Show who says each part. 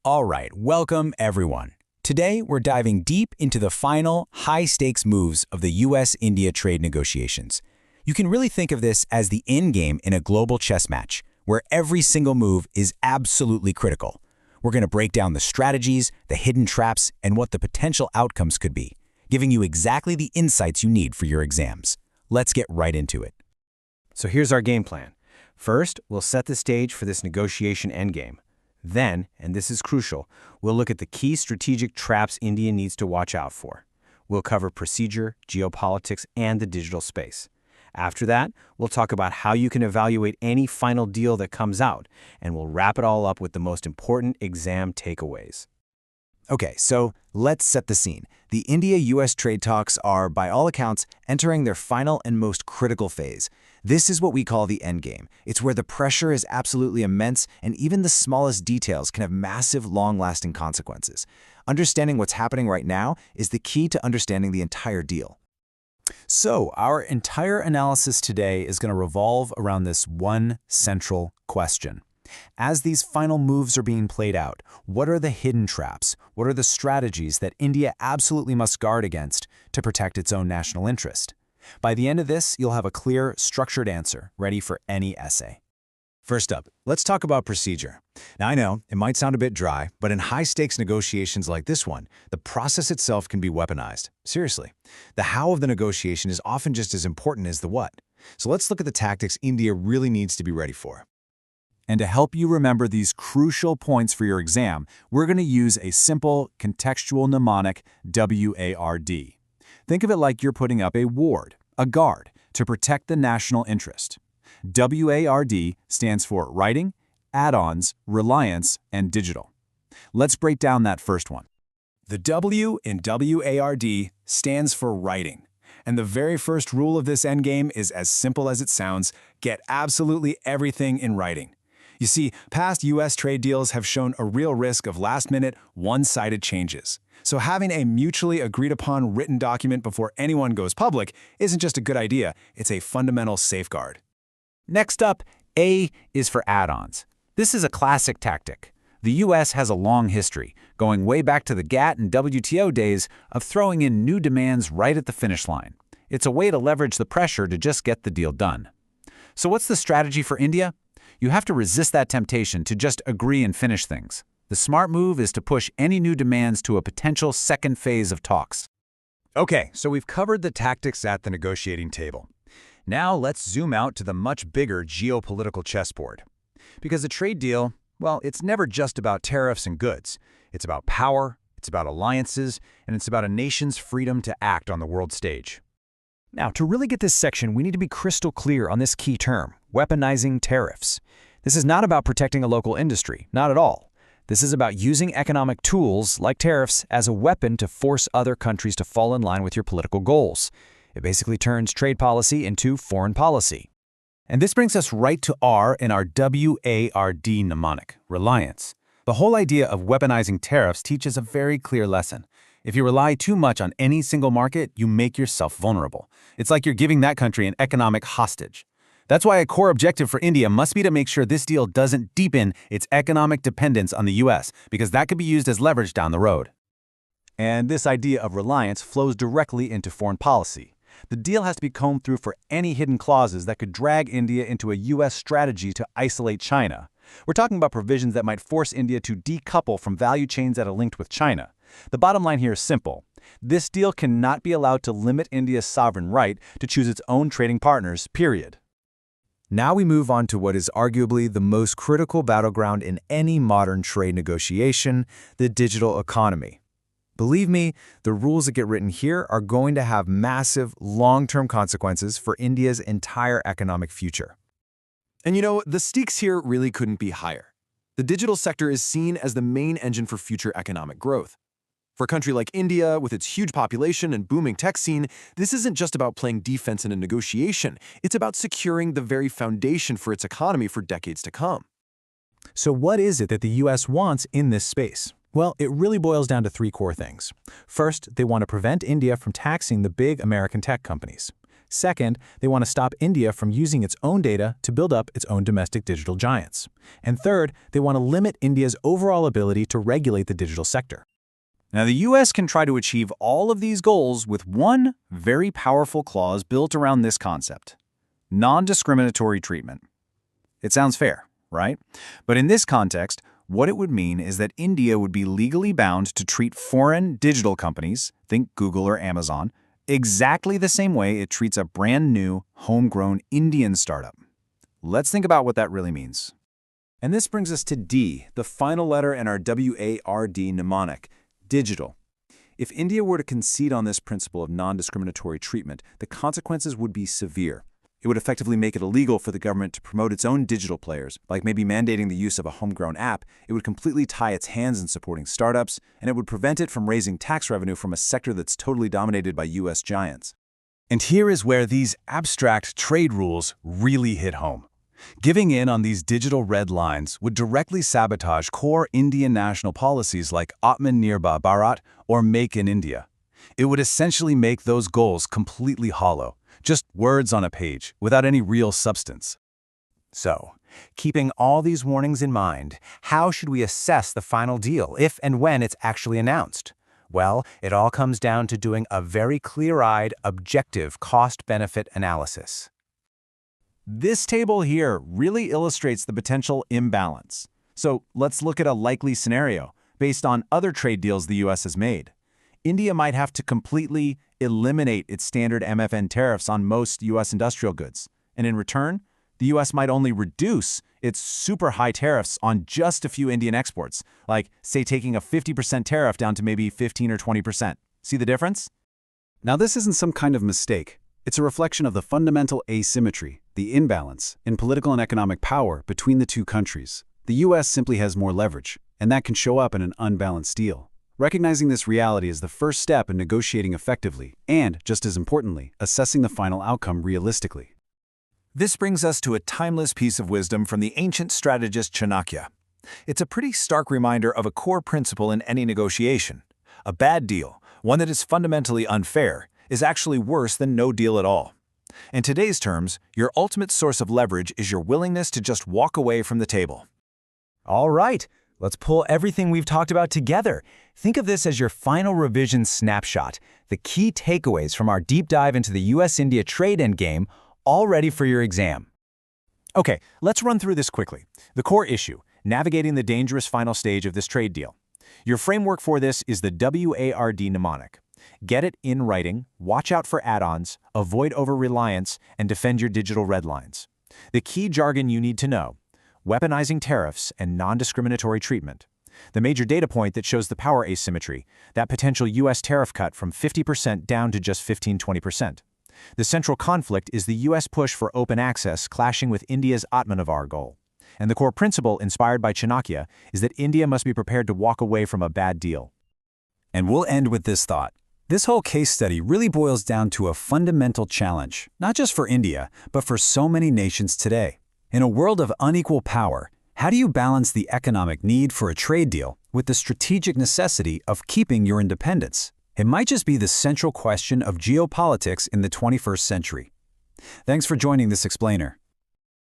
Speaker 1: All right, welcome everyone. Today, we're diving deep into the final, high-stakes moves of the US-India trade negotiations. You can really think of this as the endgame in a global chess match, where every single move is absolutely critical. We're going to break down the strategies, the hidden traps, and what the potential outcomes could be, giving you exactly the insights you need for your exams. Let's get right into it.
Speaker 2: So here's our game plan. First, we'll set the stage for this negotiation endgame. Then, and this is crucial, we'll look at the key strategic traps India needs to watch out for. We'll cover procedure, geopolitics, and the digital space. After that, we'll talk about how you can evaluate any final deal that comes out, and we'll wrap it all up with the most important exam takeaways.
Speaker 1: Okay, so let's set the scene. The India-US trade talks are, by all accounts, entering their final and most critical phase. This is what we call the endgame. It's where the pressure is absolutely immense, and even the smallest details can have massive, long-lasting consequences. Understanding what's happening right now is the key to understanding the entire deal. So, our entire analysis today is going to revolve around this one central question. As these final moves are being played out, what are the hidden traps? What are the strategies that India absolutely must guard against to protect its own national interest? By the end of this, you'll have a clear, structured answer ready for any essay. First up, let's talk about procedure. Now, I know it might sound a bit dry, but in high-stakes negotiations like this one, the process itself can be weaponized. Seriously. The how of the negotiation is often just as important as the what. So let's look at the tactics India really needs to be ready for. And to help you remember these crucial points for your exam, we're going to use a simple contextual mnemonic, WARD. Think of it like you're putting up a ward, a guard, to protect the national interest. WARD stands for writing, add-ons, reliance, and digital. Let's break down that first one. The W in WARD stands for writing. And the very first rule of this endgame is as simple as it sounds: get absolutely everything in writing. You see, past U.S. trade deals have shown a real risk of last-minute, one-sided changes. So having a mutually agreed-upon written document before anyone goes public isn't just a good idea, it's a fundamental safeguard. Next up, A is for add-ons. This is a classic tactic. The U.S. has a long history, going way back to the GATT and WTO days, of throwing in new demands right at the finish line. It's a way to leverage the pressure to just get the deal done. So what's the strategy for India? You have to resist that temptation to just agree and finish things. The smart move is to push any new demands to a potential second phase of talks. Okay, so we've covered the tactics at the negotiating table. Now let's zoom out to the much bigger geopolitical chessboard. Because a trade deal, well, it's never just about tariffs and goods. It's about power, it's about alliances, and it's about a nation's freedom to act on the world stage. Now, to really get this section, we need to be crystal clear on this key term: weaponizing tariffs. This is not about protecting a local industry, not at all. This is about using economic tools, like tariffs, as a weapon to force other countries to fall in line with your political goals. It basically turns trade policy into foreign policy. And this brings us right to R in our WARD mnemonic, reliance. The whole idea of weaponizing tariffs teaches a very clear lesson. If you rely too much on any single market, you make yourself vulnerable. It's like you're giving that country an economic hostage. That's why a core objective for India must be to make sure this deal doesn't deepen its economic dependence on the US, because that could be used as leverage down the road. And this idea of reliance flows directly into foreign policy. The deal has to be combed through for any hidden clauses that could drag India into a US strategy to isolate China. We're talking about provisions that might force India to decouple from value chains that are linked with China. The bottom line here is simple. This deal cannot be allowed to limit India's sovereign right to choose its own trading partners, period. Now we move on to what is arguably the most critical battleground in any modern trade negotiation: the digital economy. Believe me, the rules that get written here are going to have massive, long-term consequences for India's entire economic future.
Speaker 3: And you know, the stakes here really couldn't be higher. The digital sector is seen as the main engine for future economic growth. For a country like India, with its huge population and booming tech scene, this isn't just about playing defense in a negotiation. It's about securing the very foundation for its economy for decades to come.
Speaker 1: So what is it that the US wants in this space? Well, it really boils down to three core things. First, they want to prevent India from taxing the big American tech companies.
Speaker 4: Second, they want to stop India from using its own data to build up its own domestic digital giants. And third, they want to limit India's overall ability to regulate the digital sector.
Speaker 5: Now, the U.S. can try to achieve all of these goals with one very powerful clause built around this concept: non-discriminatory treatment. It sounds fair, right? But in this context, what it would mean is that India would be legally bound to treat foreign digital companies, think Google or Amazon, exactly the same way it treats a brand new, homegrown Indian startup. Let's think about what that really means.
Speaker 3: And this brings us to D, the final letter in our WARD mnemonic: digital. If India were to concede on this principle of non-discriminatory treatment, the consequences would be severe. It would effectively make it illegal for the government to promote its own digital players, like maybe mandating the use of a homegrown app. It would completely tie its hands in supporting startups, and it would prevent it from raising tax revenue from a sector that's totally dominated by U.S. giants.
Speaker 5: And here is where these abstract trade rules really hit home. Giving in on these digital red lines would directly sabotage core Indian national policies like Atmanirbhar Bharat or Make in India. It would essentially make those goals completely hollow, just words on a page, without any real substance.
Speaker 2: So, keeping all these warnings in mind, how should we assess the final deal if and when it's actually announced? Well, it all comes down to doing a very clear-eyed, objective cost-benefit analysis.
Speaker 5: This table here really illustrates the potential imbalance. So let's look at a likely scenario based on other trade deals the U.S. has made. India might have to completely eliminate its standard MFN tariffs on most U.S. industrial goods. And in return, the U.S. might only reduce its super high tariffs on just a few Indian exports, like, say, taking a 50% tariff down to maybe 15 or 20%. See the difference?
Speaker 3: Now, this isn't some kind of mistake. It's a reflection of the fundamental asymmetry, the imbalance, in political and economic power between the two countries. The U.S. simply has more leverage, and that can show up in an unbalanced deal. Recognizing this reality is the first step in negotiating effectively and, just as importantly, assessing the final outcome realistically.
Speaker 5: This brings us to a timeless piece of wisdom from the ancient strategist Chanakya. It's a pretty stark reminder of a core principle in any negotiation. A bad deal, one that is fundamentally unfair, is actually worse than no deal at all. In today's terms, your ultimate source of leverage is your willingness to just walk away from the table.
Speaker 2: All right, let's pull everything we've talked about together. Think of this as your final revision snapshot, the key takeaways from our deep dive into the U.S.-India trade endgame, all ready for your exam.
Speaker 5: Okay, let's run through this quickly. The core issue: navigating the dangerous final stage of this trade deal. Your framework for this is the WARD mnemonic. Get it in writing, watch out for add-ons, avoid over-reliance, and defend your digital red lines. The key jargon you need to know: weaponizing tariffs and non-discriminatory treatment. The major data point that shows the power asymmetry, that potential U.S. tariff cut from 50% down to just 15–20%. The central conflict is the U.S. push for open access clashing with India's Atmanirbhar goal. And the core principle inspired by Chanakya is that India must be prepared to walk away from a bad deal.
Speaker 6: And we'll end with this thought. This whole case study really boils down to a fundamental challenge, not just for India, but for so many nations today. In a world of unequal power, how do you balance the economic need for a trade deal with the strategic necessity of keeping your independence? It might just be the central question of geopolitics in the 21st century. Thanks for joining this explainer.